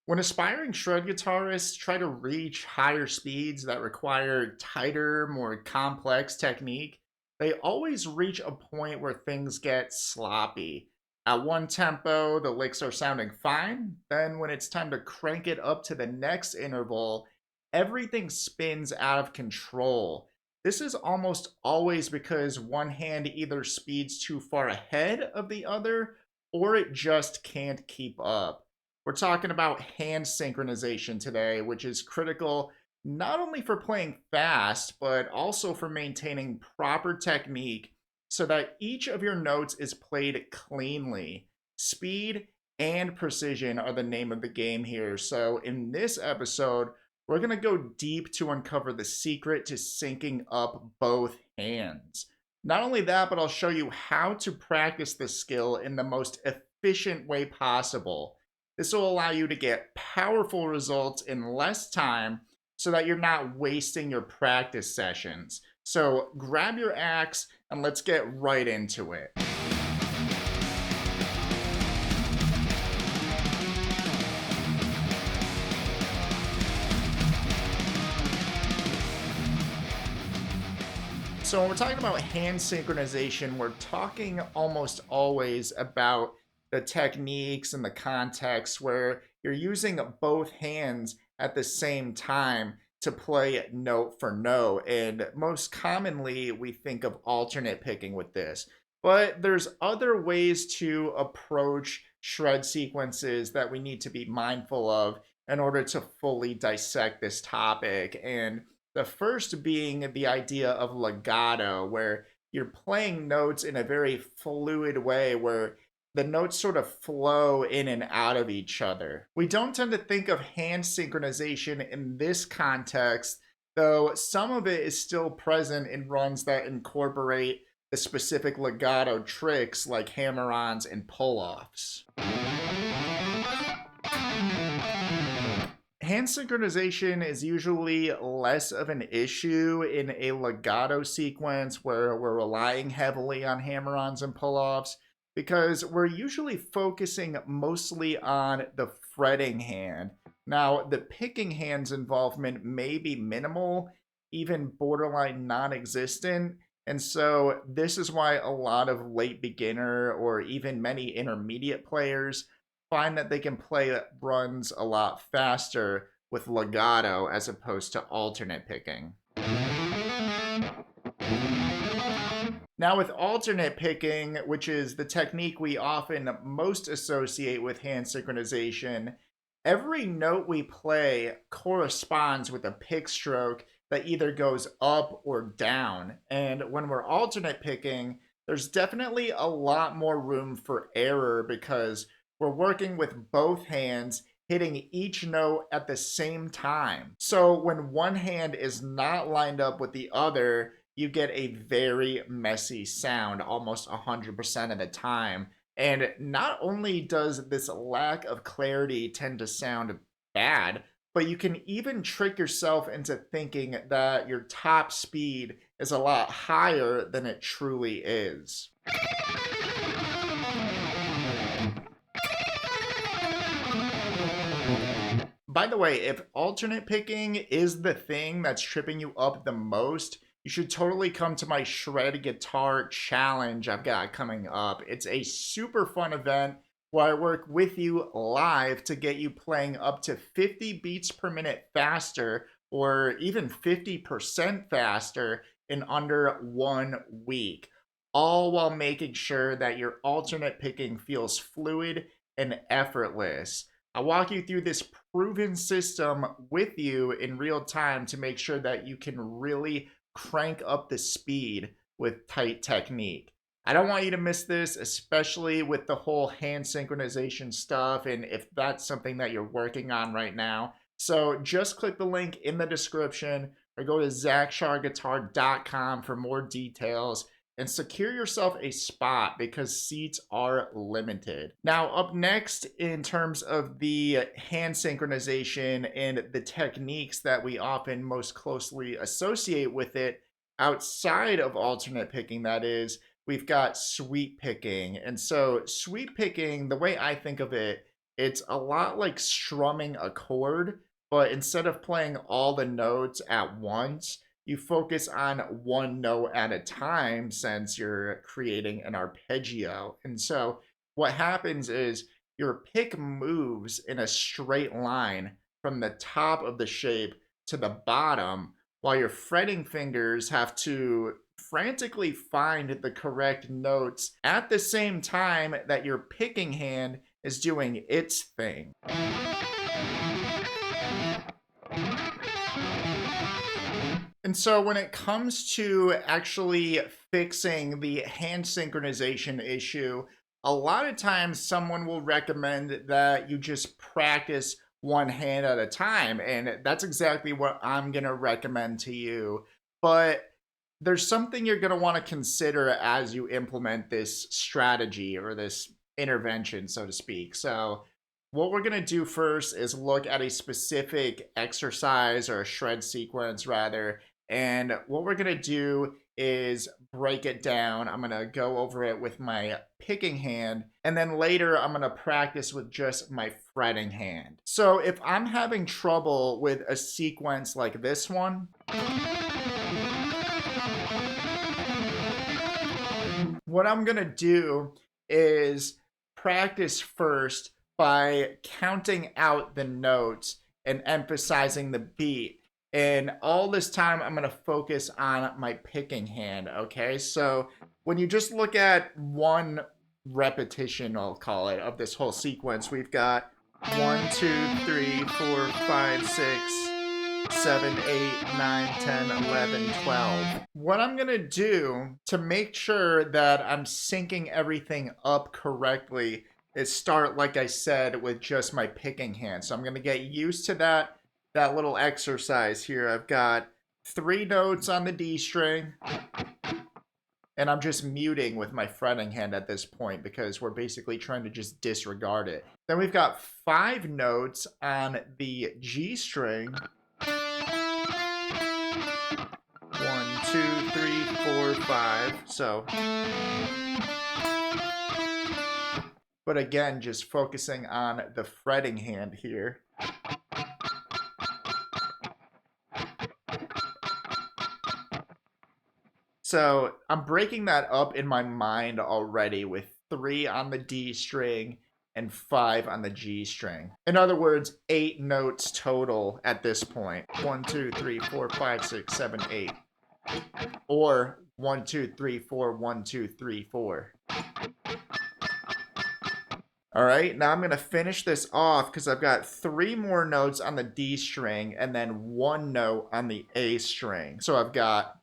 When aspiring shred guitarists try to reach higher speeds that require tighter, more complex technique, they always reach a point where things get sloppy. At one tempo, the licks are sounding fine. Then, when it's time to crank it up to the next interval, everything spins out of control. This is almost always because one hand either speeds too far ahead of the other or it just can't keep up. We're talking about hand synchronization today, which is critical not only for playing fast, but also for maintaining proper technique so that each of your notes is played cleanly. Speed and precision are the name of the game here. So, in this episode, we're going to go deep to uncover the secret to syncing up both hands. Not only that, but I'll show you how to practice the skill in the most efficient way possible. This will allow you to get powerful results in less time so that you're not wasting your practice sessions. So grab your axe and let's get right into it. So when we're talking about hand synchronization, we're talking almost always about the techniques and the context where you're using both hands at the same time to play note for note. And most commonly, we think of alternate picking with this. But there's other ways to approach shred sequences that we need to be mindful of in order to fully dissect this topic. And the first being the idea of legato, where you're playing notes in a very fluid way where the notes sort of flow in and out of each other. We don't tend to think of hand synchronization in this context, though some of it is still present in runs that incorporate the specific legato tricks like hammer-ons and pull-offs. Hand synchronization is usually less of an issue in a legato sequence where we're relying heavily on hammer-ons and pull-offs because we're usually focusing mostly on the fretting hand. Now, the picking hand's involvement may be minimal, even borderline non-existent, and so this is why a lot of late beginner or even many intermediate players find that they can play runs a lot faster with legato as opposed to alternate picking. Now, with alternate picking, which is the technique we often most associate with hand synchronization, every note we play corresponds with a pick stroke that either goes up or down. And when we're alternate picking, there's definitely a lot more room for error because we're working with both hands hitting each note at the same time. So when one hand is not lined up with the other, you get a very messy sound almost 100% of the time. And not only does this lack of clarity tend to sound bad, but you can even trick yourself into thinking that your top speed is a lot higher than it truly is. By the way, if alternate picking is the thing that's tripping you up the most, you should totally come to my shred guitar challenge I've got coming up. It's a super fun event where I work with you live to get you playing up to 50 beats per minute faster or even 50% faster in under 1 week, all while making sure that your alternate picking feels fluid and effortless. I'll walk you through this proven system with you in real time to make sure that you can really crank up the speed with tight technique. I don't want you to miss this, especially with the whole hand synchronization stuff, and if that's something that you're working on right now. So just click the link in the description or go to zachsharguitar.com for more details and secure yourself a spot because seats are limited. Now, up next, in terms of the hand synchronization and the techniques that we often most closely associate with it, outside of alternate picking, that is, we've got sweep picking. And so, sweep picking, the way I think of it, It's a lot like strumming a chord, but instead of playing all the notes at once, you focus on one note at a time since you're creating an arpeggio. And so what happens is your pick moves in a straight line from the top of the shape to the bottom, while your fretting fingers have to frantically find the correct notes at the same time that your picking hand is doing its thing. And so when it comes to actually fixing the hand synchronization issue, a lot of times someone will recommend that you just practice one hand at a time. And that's exactly what I'm going to recommend to you. But there's something you're going to want to consider as you implement this strategy or this intervention, so to speak. So, what we're going to do first is look at a specific exercise or a shred sequence, rather. And what we're going to do is break it down. I'm going to go over it with my picking hand. And then later, I'm going to practice with just my fretting hand. So, if I'm having trouble with a sequence like this one, what I'm going to do is practice first by counting out the notes and emphasizing the beat. And all this time, I'm going to focus on my picking hand, okay? So when you just look at one repetition, I'll call it, of this whole sequence, we've got 1, 2, 3, 4, 5, 6, 7, 8, 9, 10, 11, 12. What I'm going to do to make sure that I'm syncing everything up correctly is start, like I said, with just my picking hand. So I'm going to get used to that little exercise here. I've got 3 notes on the D string, and I'm just muting with my fretting hand at this point because we're basically trying to just disregard it. Then we've got 5 notes on the G string. 1, 2, 3, 4, 5. So, but again, just focusing on the fretting hand here. So I'm breaking that up in my mind already with 3 on the D string and 5 on the G string. In other words, 8 notes total at this point. 1, 2, 3, 4, 5, 6, 7, 8. Or 1, 2, 3, 4, 1, 2, 3, 4. All right, now I'm going to finish this off because I've got 3 more notes on the D string and then 1 note on the A string. So I've got...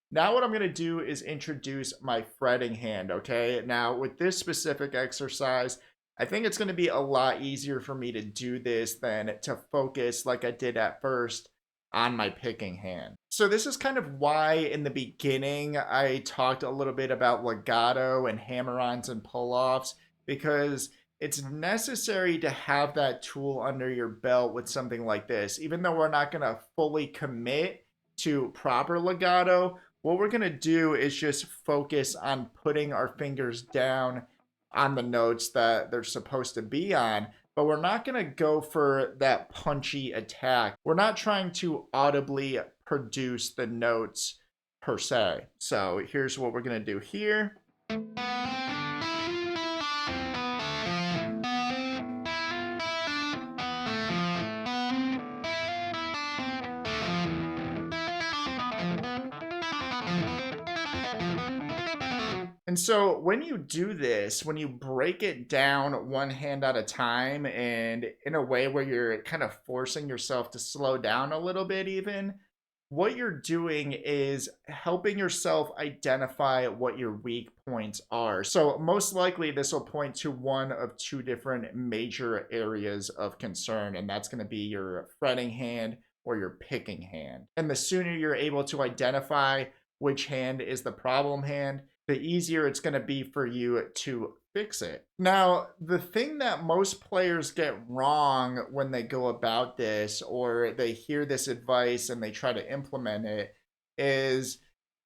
Now what I'm going to do is introduce my fretting hand, okay? Now with this specific exercise, I think it's going to be a lot easier for me to do this than to focus like I did at first on my picking hand. So this is kind of why in the beginning I talked a little bit about legato and hammer-ons and pull-offs, because it's necessary to have that tool under your belt with something like this. Even though we're not going to fully commit to proper legato, what we're going to do is just focus on putting our fingers down on the notes that they're supposed to be on, but we're not going to go for that punchy attack. We're not trying to audibly produce the notes per se. So here's what we're going to do here. And so when you do this, when you break it down one hand at a time and in a way where you're kind of forcing yourself to slow down a little bit even, what you're doing is helping yourself identify what your weak points are. So most likely this will point to one of 2 different major areas of concern, and that's going to be your fretting hand or your picking hand. And the sooner you're able to identify which hand is the problem hand, the easier it's going to be for you to fix it. Now, the thing that most players get wrong when they go about this, or they hear this advice and they try to implement it, is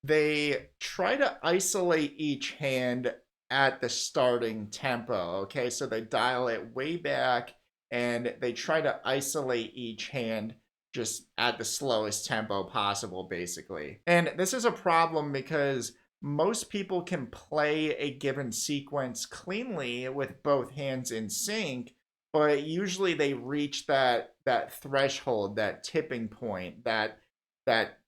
they try to isolate each hand at the starting tempo. Okay, so they dial it way back and they try to isolate each hand just at the slowest tempo possible, basically. And this is a problem because most people can play a given sequence cleanly with both hands in sync, but usually they reach that threshold, that tipping point, that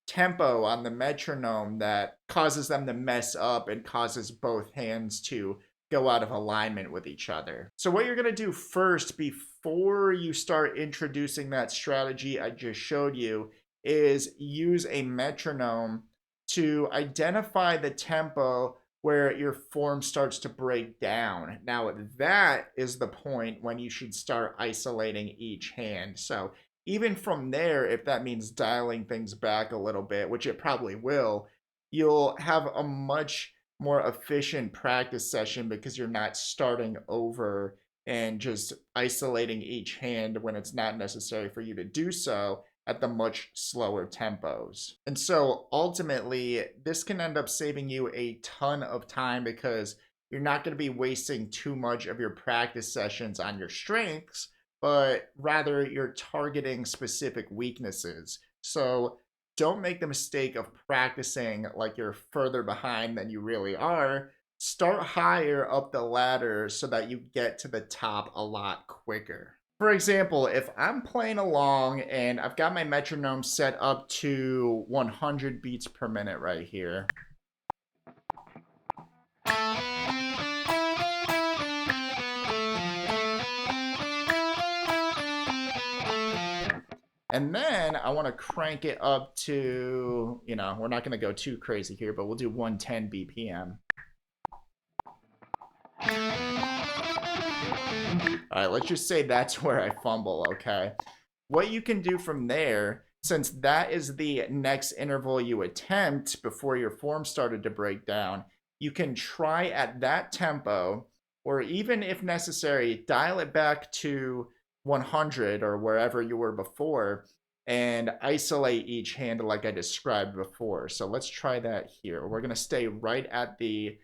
tempo on the metronome that causes them to mess up and causes both hands to go out of alignment with each other. So what you're going to do first before you start introducing that strategy I just showed you is use a metronome to identify the tempo where your form starts to break down. Now, that is the point when you should start isolating each hand. So even from there, if that means dialing things back a little bit, which it probably will, you'll have a much more efficient practice session because you're not starting over and just isolating each hand when it's not necessary for you to do so at the much slower tempos. And so ultimately, this can end up saving you a ton of time because you're not going to be wasting too much of your practice sessions on your strengths, but rather you're targeting specific weaknesses. So don't make the mistake of practicing like you're further behind than you really are. Start higher up the ladder so that you get to the top a lot quicker. For example, if I'm playing along and I've got my metronome set up to 100 beats per minute right here. And then I want to crank it up to, we're not going to go too crazy here, but we'll do 110 BPM. All right, let's just say that's where I fumble, okay? What you can do from there, since that is the next interval you attempt before your form started to break down, you can try at that tempo, or even if necessary, dial it back to 100 or wherever you were before and isolate each hand like I described before. So let's try that here. We're going to stay right at the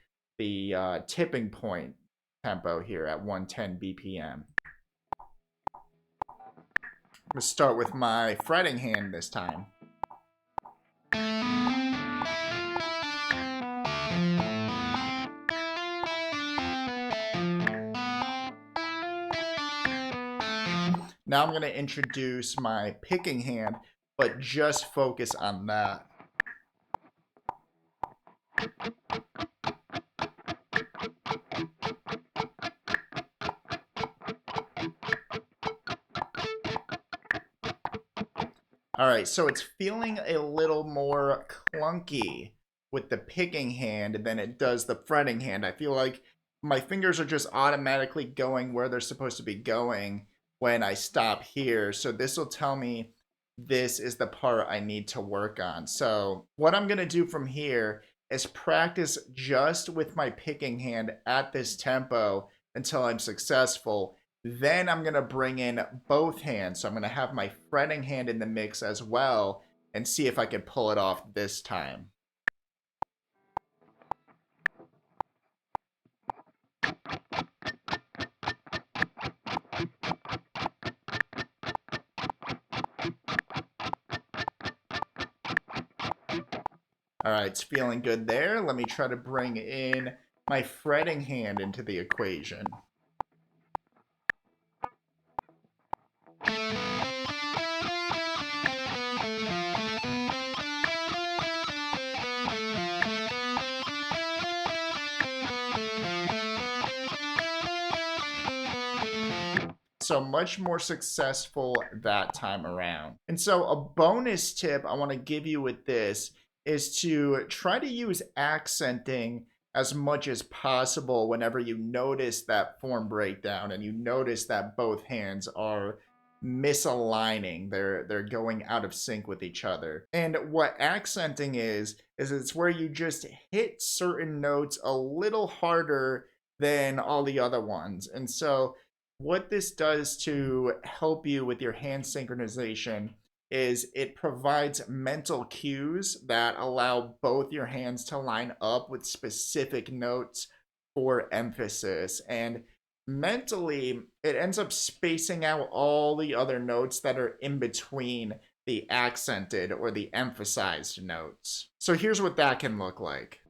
tipping point tempo here at 110 BPM. I'm going to start with my fretting hand this time. Now I'm going to introduce my picking hand, but just focus on that. All right, so it's feeling a little more clunky with the picking hand than it does the fretting hand. I feel like my fingers are just automatically going where they're supposed to be going when I stop here. So this will tell me this is the part I need to work on. So what I'm going to do from here is practice just with my picking hand at this tempo until I'm successful. Then I'm going to bring in both hands. So I'm going to have my fretting hand in the mix as well and see if I can pull it off this time. All right, it's feeling good there. Let me try to bring in my fretting hand into the equation. So much more successful that time around. And so a bonus tip I want to give you with this is to try to use accenting as much as possible whenever you notice that form breakdown and you notice that both hands are misaligning. They're going out of sync with each other. And what accenting is it's where you just hit certain notes a little harder than all the other ones. And so what this does to help you with your hand synchronization is it provides mental cues that allow both your hands to line up with specific notes for emphasis. And mentally, it ends up spacing out all the other notes that are in between the accented or the emphasized notes. So here's what that can look like.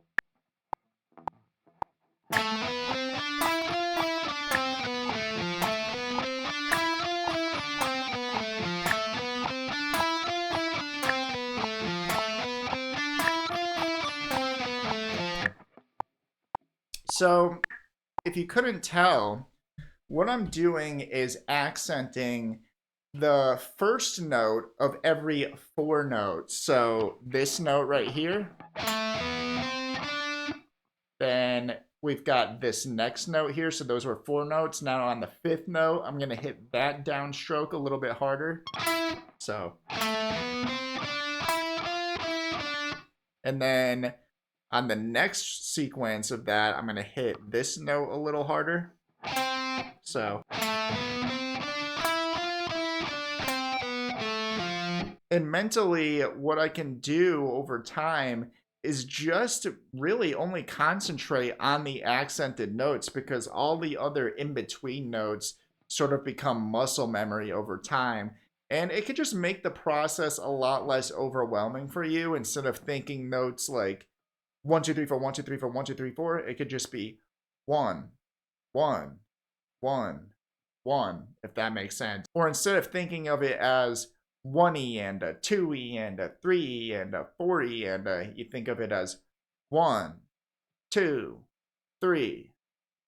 So if you couldn't tell, what I'm doing is accenting the first note of every 4 notes. So this note right here. Then we've got this next note here. So those were 4 notes. Now on the 5th note, I'm going to hit that downstroke a little bit harder. So. And then on the next sequence of that, I'm going to hit this note a little harder. So. And mentally, what I can do over time is just really only concentrate on the accented notes, because all the other in-between notes sort of become muscle memory over time. And it could just make the process a lot less overwhelming for you. Instead of thinking notes like 1, 2, 3, 4, 1, 2, 3, 4, 1, 2, 3, 4, it could just be 1, 1, 1, 1, if that makes sense. Or instead of thinking of it as 1E and a 2E and a 3E and a 4E and you think of it as 1, 2, 3,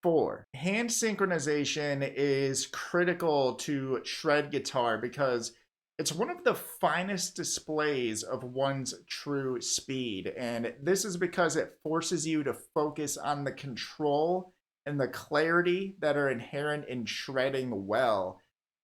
4. Hand synchronization is critical to shred guitar because it's one of the finest displays of one's true speed. And this is because it forces you to focus on the control and the clarity that are inherent in shredding well.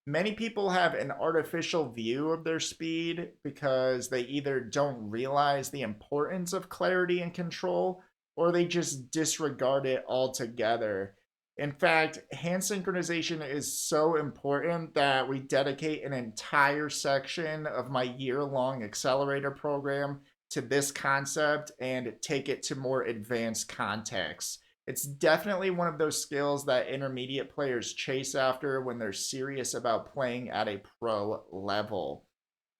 Many people have an artificial view of their speed because they either don't realize the importance of clarity and control, or they just disregard it altogether. In fact, hand synchronization is so important that we dedicate an entire section of my year-long accelerator program to this concept and take it to more advanced contexts. It's definitely one of those skills that intermediate players chase after when they're serious about playing at a pro level.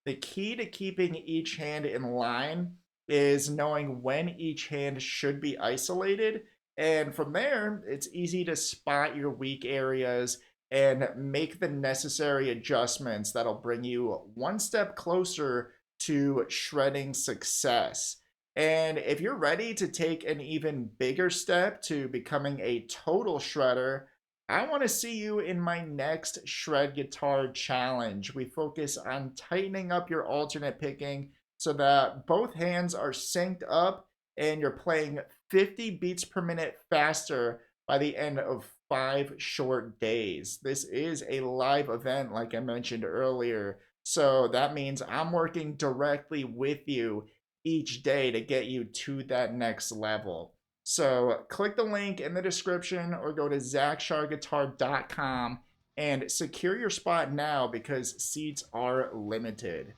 The key to keeping each hand in line is knowing when each hand should be isolated. And from there, it's easy to spot your weak areas and make the necessary adjustments that'll bring you one step closer to shredding success. And if you're ready to take an even bigger step to becoming a total shredder, I want to see you in my next Shred Guitar Challenge. We focus on tightening up your alternate picking so that both hands are synced up and you're playing 50 beats per minute faster by the end of 5 short days. This is a live event, like I mentioned earlier. So that means I'm working directly with you each day to get you to that next level. So click the link in the description or go to ZachSharGuitar.com and secure your spot now because seats are limited.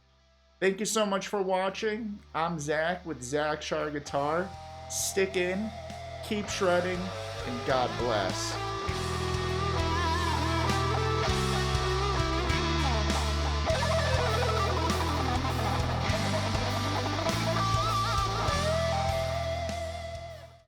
Thank you so much for watching. I'm Zach with Zach Shar Guitar. Stick in, keep shredding, and God bless.